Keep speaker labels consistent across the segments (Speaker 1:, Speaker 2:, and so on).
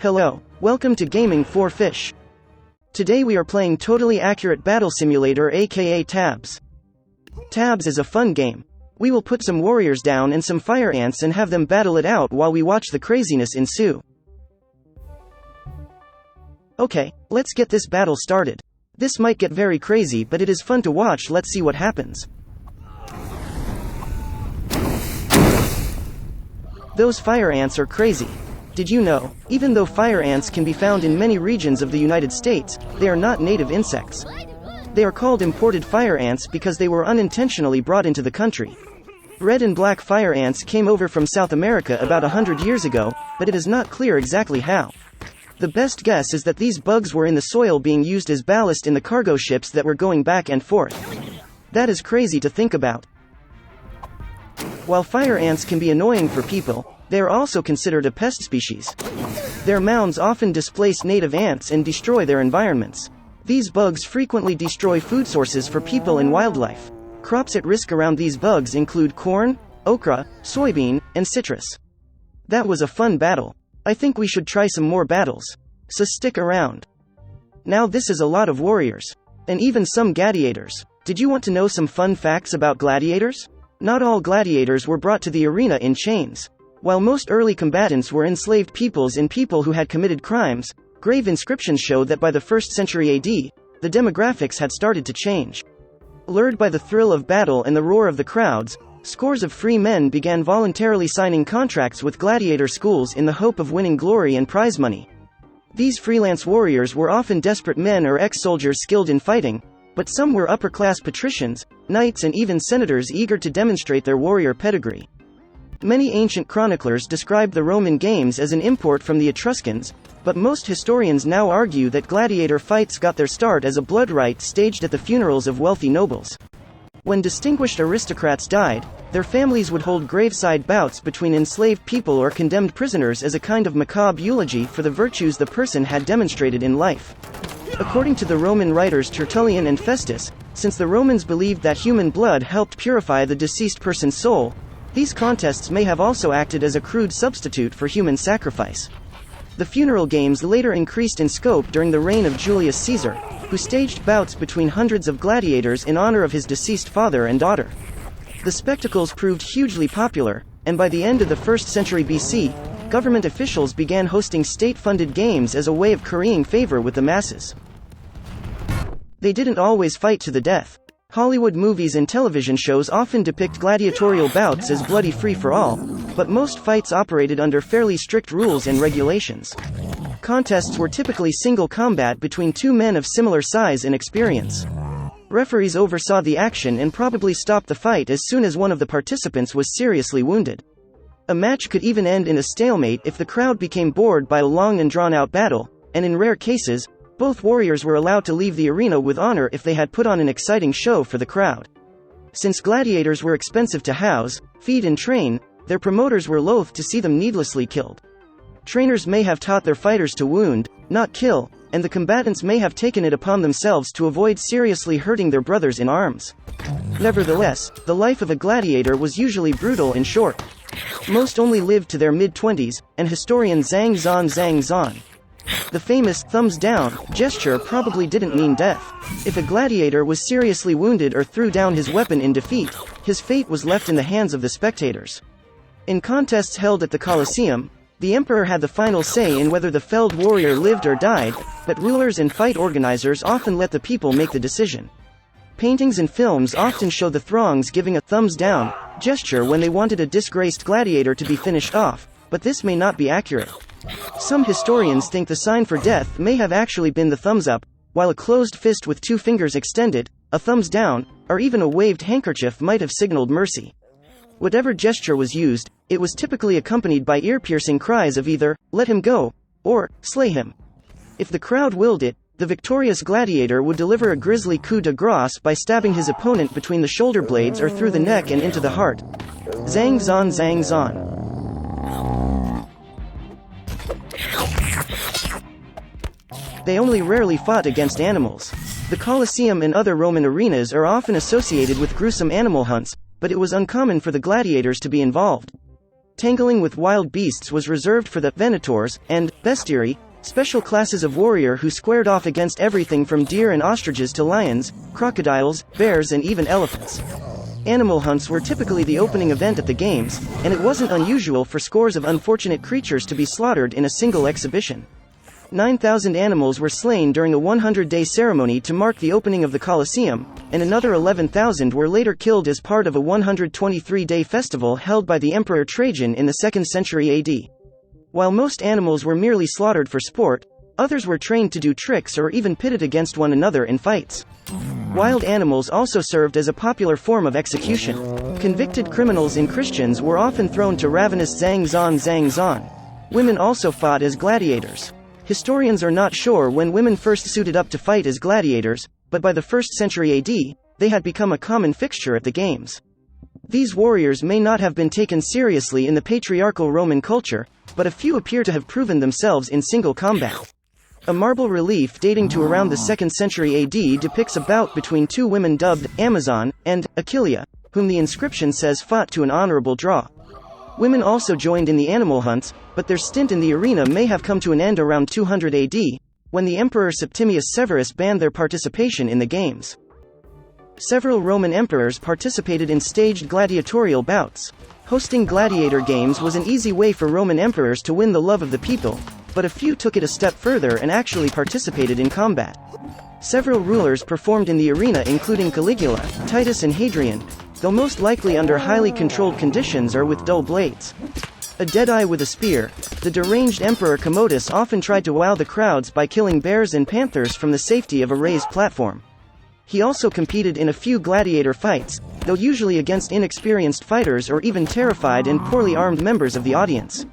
Speaker 1: Hello, welcome to Gaming for Fish. Today we are playing Totally Accurate Battle Simulator aka Tabs. Tabs is a fun game. We will put some warriors down and some fire ants and have them battle it out while we watch the craziness ensue. Okay, let's get this battle started. This might get very crazy, but it is fun to watch. Let's see what happens. Those fire ants are crazy. Did you know, even though fire ants can be found in many regions of the United States, they are not native insects. They are called imported fire ants because they were unintentionally brought into the country. Red and black fire ants came over from South America about 100 years ago, but it is not clear exactly how. The best guess is that these bugs were in the soil being used as ballast in the cargo ships that were going back and forth. That is crazy to think about. While fire ants can be annoying for people, they are also considered a pest species. Their mounds often displace native ants and destroy their environments. These bugs frequently destroy food sources for people and wildlife. Crops at risk around these bugs include corn, okra, soybean, and citrus. That was a fun battle. I think we should try some more battles. So stick around. Now this is a lot of warriors. And even some gladiators. Did you want to know some fun facts about gladiators? Not all gladiators were brought to the arena in chains. While most early combatants were enslaved peoples and people who had committed crimes, grave inscriptions show that by the 1st century AD, the demographics had started to change. Lured by the thrill of battle and the roar of the crowds, scores of free men began voluntarily signing contracts with gladiator schools in the hope of winning glory and prize money. These freelance warriors were often desperate men or ex-soldiers skilled in fighting, but some were upper-class patricians, knights and even senators eager to demonstrate their warrior pedigree. Many ancient chroniclers described the Roman games as an import from the Etruscans, but most historians now argue that gladiator fights got their start as a blood rite staged at the funerals of wealthy nobles. When distinguished aristocrats died, their families would hold graveside bouts between enslaved people or condemned prisoners as a kind of macabre eulogy for the virtues the person had demonstrated in life. According to the Roman writers Tertullian and Festus, since the Romans believed that human blood helped purify the deceased person's soul, these contests may have also acted as a crude substitute for human sacrifice. The funeral games later increased in scope during the reign of Julius Caesar, who staged bouts between hundreds of gladiators in honor of his deceased father and daughter. The spectacles proved hugely popular, and by the end of the 1st century BC, government officials began hosting state-funded games as a way of currying favor with the masses. They didn't always fight to the death. Hollywood movies and television shows often depict gladiatorial bouts as bloody free-for-all, but most fights operated under fairly strict rules and regulations. Contests were typically single combat between two men of similar size and experience. Referees oversaw the action and probably stopped the fight as soon as one of the participants was seriously wounded. A match could even end in a stalemate if the crowd became bored by a long and drawn-out battle, and in rare cases, both warriors were allowed to leave the arena with honor if they had put on an exciting show for the crowd. Since gladiators were expensive to house, feed and train, their promoters were loath to see them needlessly killed. Trainers may have taught their fighters to wound, not kill, and the combatants may have taken it upon themselves to avoid seriously hurting their brothers in arms. Nevertheless, the life of a gladiator was usually brutal and short. Most only lived to their mid-20s, and historian Zhang Zhan the famous thumbs down gesture probably didn't mean death. If a gladiator was seriously wounded or threw down his weapon in defeat, his fate was left in the hands of the spectators. In contests held at the Colosseum, the emperor had the final say in whether the felled warrior lived or died, but rulers and fight organizers often let the people make the decision. Paintings and films often show the throngs giving a thumbs down gesture when they wanted a disgraced gladiator to be finished off, but this may not be accurate. Some historians think the sign for death may have actually been the thumbs up, while a closed fist with two fingers extended, a thumbs down, or even a waved handkerchief might have signaled mercy. Whatever gesture was used, it was typically accompanied by ear-piercing cries of either, "Let him go," or "Slay him." If the crowd willed it, the victorious gladiator would deliver a grisly coup de grace by stabbing his opponent between the shoulder blades or through the neck and into the heart. Zhang Zhan. They only rarely fought against animals. The Colosseum and other Roman arenas are often associated with gruesome animal hunts, but it was uncommon for the gladiators to be involved. Tangling with wild beasts was reserved for the Venators and Bestiary, special classes of warrior who squared off against everything from deer and ostriches to lions, crocodiles, bears and even elephants. Animal hunts were typically the opening event at the games, and it wasn't unusual for scores of unfortunate creatures to be slaughtered in a single exhibition. 9,000 animals were slain during a 100-day ceremony to mark the opening of the Colosseum, and another 11,000 were later killed as part of a 123-day festival held by the Emperor Trajan in the 2nd century AD. While most animals were merely slaughtered for sport, others were trained to do tricks or even pitted against one another in fights. Wild animals also served as a popular form of execution. Convicted criminals and Christians were often thrown to ravenous zang zan. Women also fought as gladiators. Historians are not sure when women first suited up to fight as gladiators, but by the 1st century AD, they had become a common fixture at the games. These warriors may not have been taken seriously in the patriarchal Roman culture, but a few appear to have proven themselves in single combat. A marble relief dating to around the 2nd century AD depicts a bout between two women dubbed Amazon and Achillea, whom the inscription says fought to an honorable draw. Women also joined in the animal hunts, but their stint in the arena may have come to an end around 200 AD, when the Emperor Septimius Severus banned their participation in the games. Several Roman emperors participated in staged gladiatorial bouts. Hosting gladiator games was an easy way for Roman emperors to win the love of the people, but a few took it a step further and actually participated in combat. Several rulers performed in the arena including Caligula, Titus and Hadrian, though most likely under highly controlled conditions or with dull blades. A deadeye with a spear, the deranged Emperor Commodus often tried to wow the crowds by killing bears and panthers from the safety of a raised platform. He also competed in a few gladiator fights, though usually against inexperienced fighters or even terrified and poorly armed members of the audience.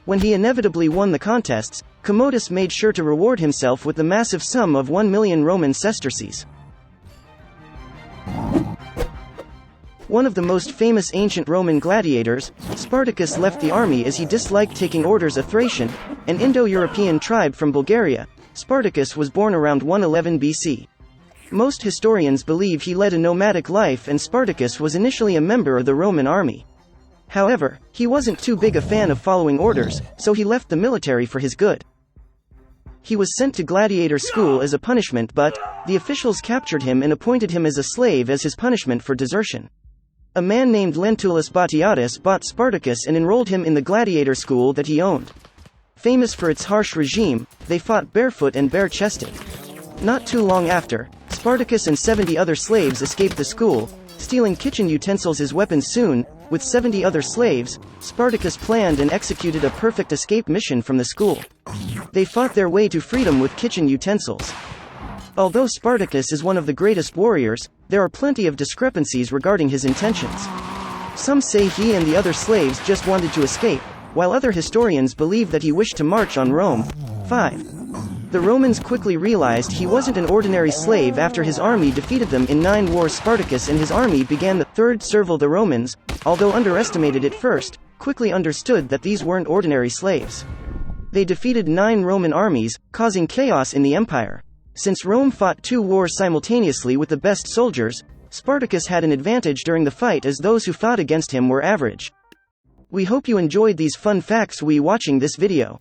Speaker 1: When he inevitably won the contests, Commodus made sure to reward himself with the massive sum of 1 million Roman sesterces. One of the most famous ancient Roman gladiators, Spartacus left the army as he disliked taking orders. A Thracian, an Indo-European tribe from Bulgaria, Spartacus was born around 111 BC. Most historians believe he led a nomadic life and Spartacus was initially a member of the Roman army. However, he wasn't too big a fan of following orders, so he left the military for his good. He was sent to gladiator school as a punishment, but the officials captured him and appointed him as a slave as his punishment for desertion. A man named Lentulus Batiatus bought Spartacus and enrolled him in the gladiator school that he owned. Famous for its harsh regime, they fought barefoot and bare-chested. Not too long after, Spartacus and 70 other slaves escaped the school, stealing kitchen utensils as weapons. Soon, with 70 other slaves, Spartacus planned and executed a perfect escape mission from the school. They fought their way to freedom with kitchen utensils. Although Spartacus is one of the greatest warriors, there are plenty of discrepancies regarding his intentions. Some say he and the other slaves just wanted to escape, while other historians believe that he wished to march on Rome. 5. The Romans quickly realized he wasn't an ordinary slave after his army defeated them in 9 wars. Spartacus and his army began the Third Servile. The Romans, although underestimated at first, quickly understood that these weren't ordinary slaves. They defeated 9 Roman armies, causing chaos in the empire. Since Rome fought 2 wars simultaneously with the best soldiers, Spartacus had an advantage during the fight as those who fought against him were average. We hope you enjoyed these fun facts while watching this video.